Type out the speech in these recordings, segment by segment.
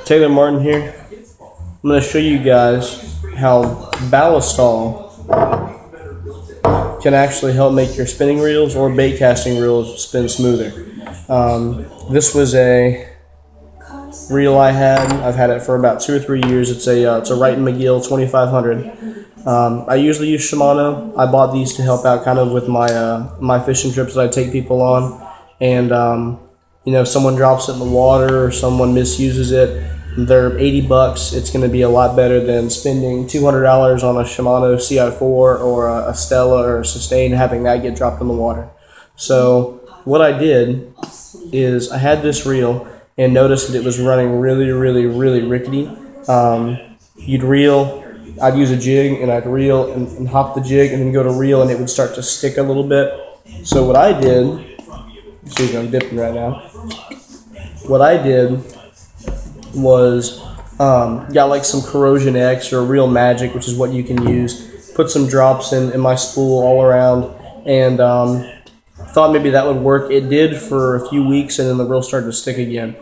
Taylor Martin here. I'm going to show you guys how BALLISTOL can actually help make your spinning reels or bait casting reels spin smoother. This was a reel I had. I've had it for about 2 or 3 years. It's a Wright & McGill 2500. I usually use Shimano. I bought these to help out kind of with my my fishing trips that I take people on. And you know, if someone drops it in the water or someone misuses it, they're 80 bucks. It's going to be a lot better than spending $200 on a Shimano CI4 or a Stella or a Sustain, having that get dropped in the water. So what I did is I had this reel and noticed that it was running really rickety. You'd reel, I'd use a jig and I'd reel and hop the jig and then go to reel and it would start to stick a little bit. So what I did, excuse me, I'm dipping right now. What I did was got like some Corrosion X or Real Magic, which is what you can use. Put some drops in my spool all around, and thought maybe that would work. It did for a few weeks, and then the reel started to stick again.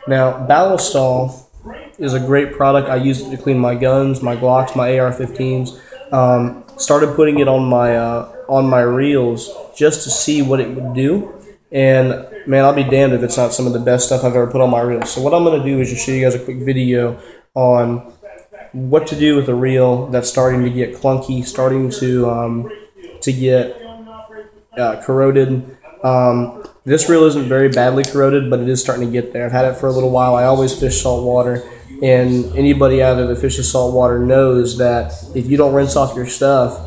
Now, BALLISTOL is a great product. I use it to clean my guns, my Glocks, my AR-15s. Started putting it on my reels just to see what it would do. And man, I'll be damned if it's not some of the best stuff I've ever put on my reel. So what I'm going to do is just show you guys a quick video on what to do with a reel that's starting to get clunky, starting to get corroded. This reel isn't very badly corroded, but it is starting to get there. I've had it for a little while. I always fish salt water, and anybody out there that fishes salt water knows that if you don't rinse off your stuff,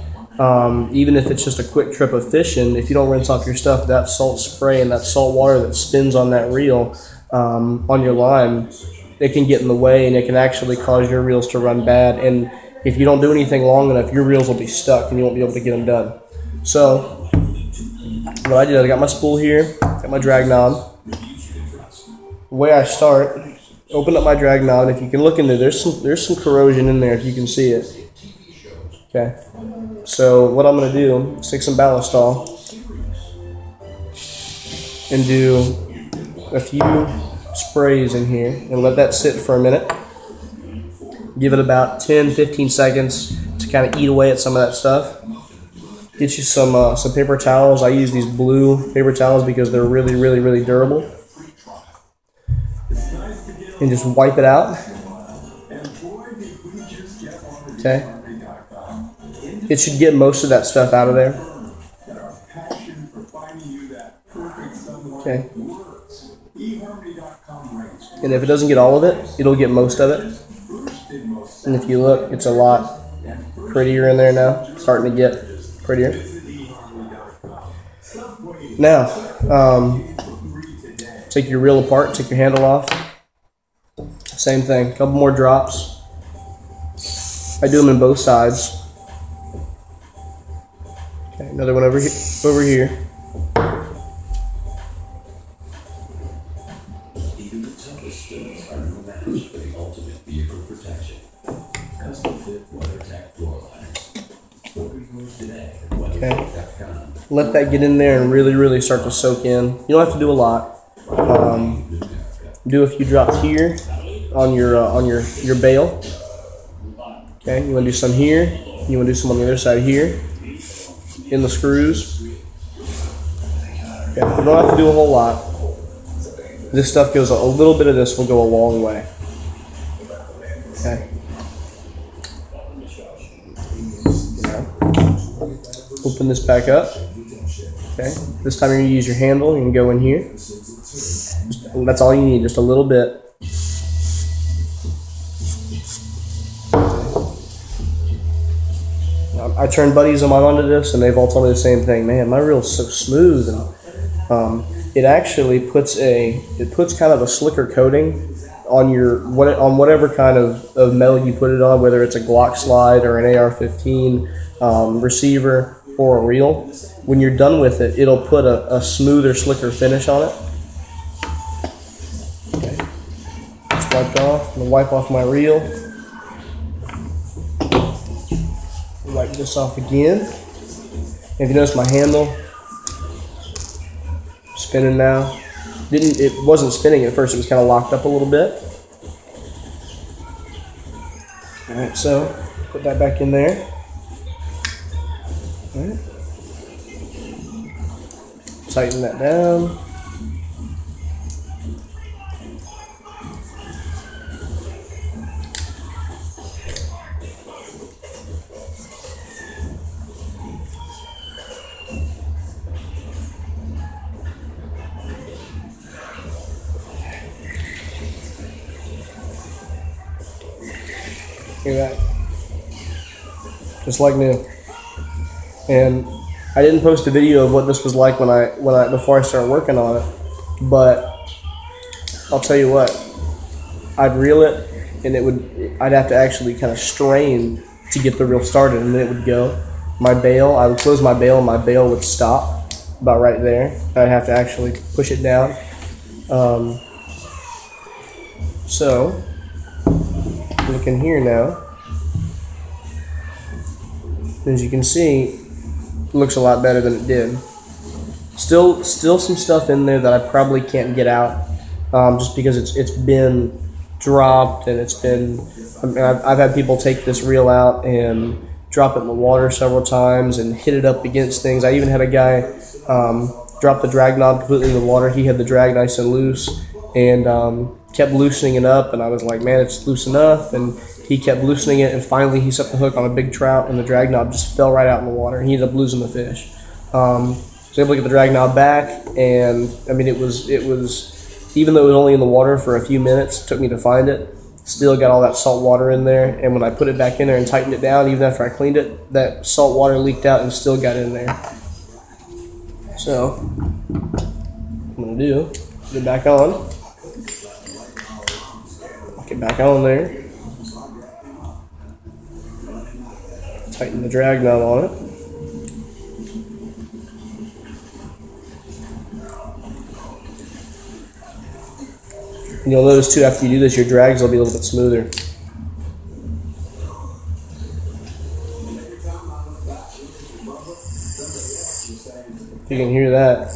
even if it's just a quick trip of fishing, if you don't rinse off your stuff, that salt spray and that salt water that spins on that reel on your line, it can get in the way and it can actually cause your reels to run bad. And if you don't do anything long enough, your reels will be stuck and you won't be able to get them done. So what I did, I got my spool here, got my drag knob. The way I start, open up my drag knob, and if you can look in there, there's some corrosion in there if you can see it. Okay. So what I'm going to do, stick some BALLISTOL and do a few sprays in here and let that sit for a minute. Give it about 10-15 seconds to kind of eat away at some of that stuff. Get you some paper towels. I use these blue paper towels because they're really durable. And just wipe it out. Okay. It should get most of that stuff out of there. Okay. And if it doesn't get all of it, it'll get most of it. And if you look, it's a lot prettier in there now. It's starting to get prettier. Now, take your reel apart, take your handle off. Same thing, a couple more drops. I do them in both sides. Okay, another one over here. Even the toughest skills are no match for the ultimate vehicle protection. Custom fit WeatherTech floor liners. Today at WeatherTech.com. Let that get in there and really start to soak in. You don't have to do a lot. Do a few drops here on your bail. Okay, you want to do some here. You want to do some on the other side here. In the screws. Okay, you don't have to do a whole lot. This stuff goes, a little bit of this will go a long way. Okay. Open this back up. Okay. This time you're going to use your handle. You can go in here. That's all you need, just a little bit. I turned buddies of mine onto this, and they've all told me the same thing. Man, my reel's so smooth, and it actually puts kind of a slicker coating on whatever kind of metal you put it on, whether it's a Glock slide or an AR-15 receiver or a reel. When you're done with it, it'll put a smoother, slicker finish on it. Okay, it's wiped off. I'm gonna wipe off my reel. Wipe this off again. If you notice my handle spinning now, it wasn't spinning at first. It was kind of locked up a little bit. Alright, so put that back in there. Alright. Tighten that down. Look at that. Just like new. And I didn't post a video of what this was like before I started working on it, but I'll tell you what, I'd reel it and I'd have to actually kind of strain to get the reel started, and then it would go. My bail, I would close my bail and my bail would stop about right there. I'd have to actually push it down. So look in here now. As you can see, it looks a lot better than it did. Still some stuff in there that I probably can't get out, just because it's been dropped and it's been. I mean, I've had people take this reel out and drop it in the water several times and hit it up against things. I even had a guy drop the drag knob completely in the water. He had the drag nice and loose and kept loosening it up, and I was like, man, it's loose enough, and he kept loosening it, and finally he set the hook on a big trout, and the drag knob just fell right out in the water, and he ended up losing the fish. So able to get the drag knob back, and I mean, it was even though it was only in the water for a few minutes, it took me to find it, still got all that salt water in there, and when I put it back in there and tightened it down, even after I cleaned it, that salt water leaked out and still got in there. So what I'm gonna do, put it back on, lock it back on there. Tighten the drag knob on it. And you'll notice too, after you do this, your drags will be a little bit smoother. You can hear that.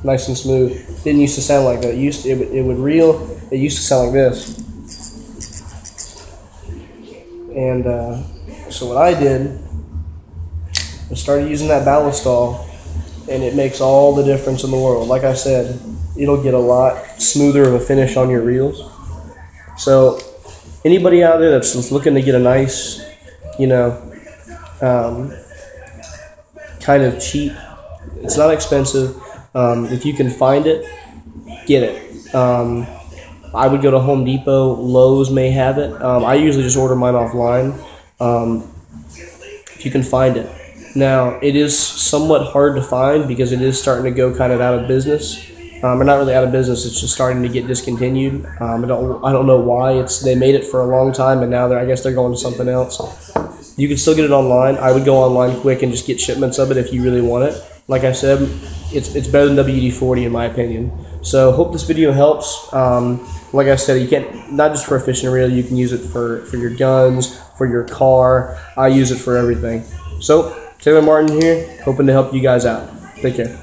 Nice and smooth. Didn't used to sound like that. It would reel. It used to sound like this. And so what I did was started using that Ballistol, and it makes all the difference in the world. Like I said, it'll get a lot smoother of a finish on your reels. So anybody out there that's just looking to get a nice, you know, kind of cheap, it's not expensive. If you can find it, get it. I would go to Home Depot. Lowe's may have it. I usually just order mine offline. If you can find it. Now, it is somewhat hard to find because it is starting to go kind of out of business. Or not really out of business, it's just starting to get discontinued. I don't know why. They made it for a long time, and now I guess they're going to something else. You can still get it online. I would go online quick and just get shipments of it if you really want it. Like I said, it's better than WD-40 in my opinion. So hope this video helps. Like I said, you can't, not just for a fishing reel, you can use it for your guns, for your car. I use it for everything. So Taylor Martin here, hoping to help you guys out. Take care.